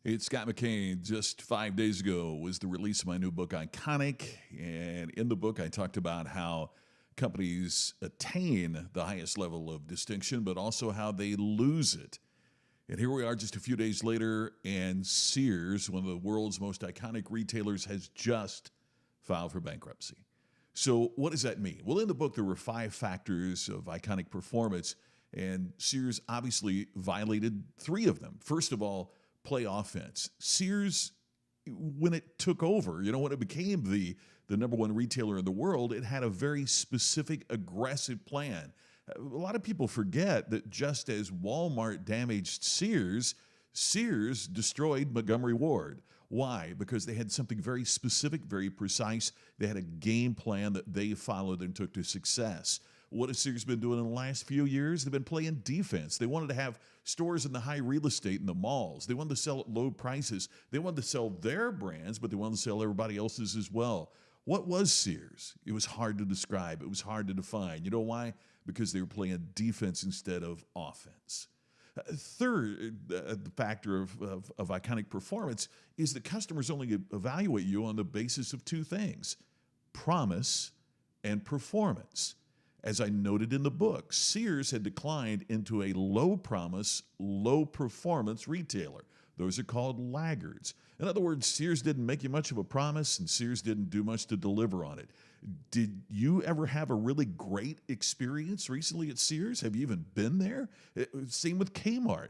It's Scott McCain. Just 5 days ago was the release of my new book, Iconic. And in the book, I talked about how companies attain the highest level of distinction, but also how they lose it. And here we are just a few days later, and Sears, one of the world's most iconic retailers, has just filed for bankruptcy. So what does that mean? Well, in the book, there were 5 factors of iconic performance, and Sears obviously violated 3 of them. First of all, play offense. Sears, when it took over, when it became the number 1 retailer in the world, it had a very specific, aggressive plan. A lot of people forget that just as Walmart damaged Sears, Sears destroyed Montgomery Ward. Why? Because they had something very specific, very precise. They had a game plan that they followed and took to success. What has Sears been doing in the last few years? They've been playing defense. They wanted to have stores in the high real estate in the malls. They wanted to sell at low prices. They wanted to sell their brands, but they wanted to sell everybody else's as well. What was Sears? It was hard to describe. It was hard to define. You know why? Because they were playing defense instead of offense. Third factor of iconic performance is that customers only evaluate you on the basis of 2 things: promise and performance. As I noted in the book, Sears had declined into a low promise, low performance retailer. Those are called laggards. In other words, Sears didn't make you much of a promise, and Sears didn't do much to deliver on it. Did you ever have a really great experience recently at Sears? Have you even been there? Same with Kmart.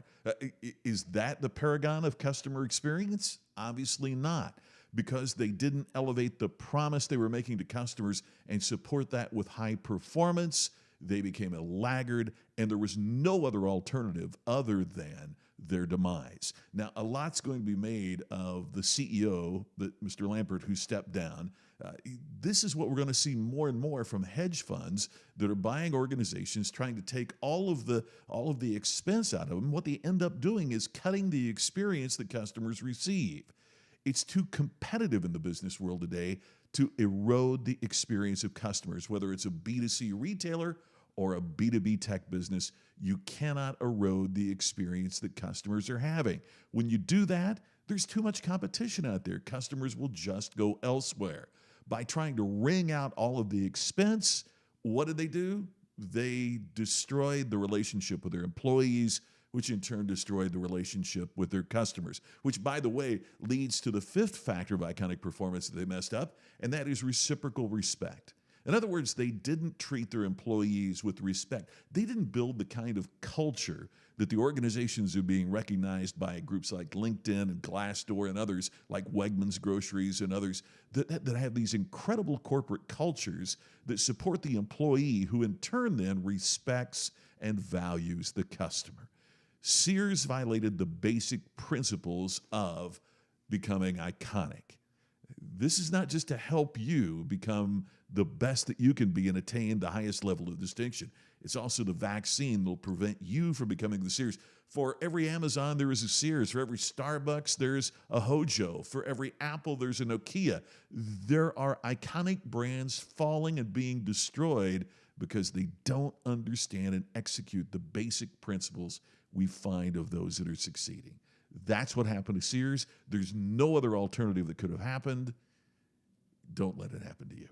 Is that the paragon of customer experience? Obviously not, because they didn't elevate the promise they were making to customers and support that with high performance. They became a laggard, and there was no other alternative other than their demise. Now, a lot's going to be made of the CEO, Mr. Lampert, who stepped down. This is what we're going to see more and more from hedge funds that are buying organizations, trying to take all of the expense out of them. What they end up doing is cutting the experience that customers receive. It's too competitive in the business world today to erode the experience of customers, whether it's a B2C retailer or a B2B tech business. You cannot erode the experience that customers are having. When you do that, there's too much competition out there. Customers will just go elsewhere. By trying to wring out all of the expense, what did they do? They destroyed the relationship with their employees, which in turn destroyed the relationship with their customers, which, by the way, leads to the 5th factor of iconic performance that they messed up, and that is reciprocal respect. In other words, they didn't treat their employees with respect. They didn't build the kind of culture that the organizations are being recognized by groups like LinkedIn and Glassdoor and others, like Wegmans Groceries and others, that have these incredible corporate cultures that support the employee, who in turn then respects and values the customer. Sears violated the basic principles of becoming iconic. This is not just to help you become the best that you can be and attain the highest level of distinction. It's also the vaccine that will prevent you from becoming the Sears. For every Amazon, there is a Sears. For every Starbucks, there's a Hojo. For every Apple, there's a Nokia. There are iconic brands falling and being destroyed because they don't understand and execute the basic principles we find of those that are succeeding. That's what happened to Sears. There's no other alternative that could have happened. Don't let it happen to you.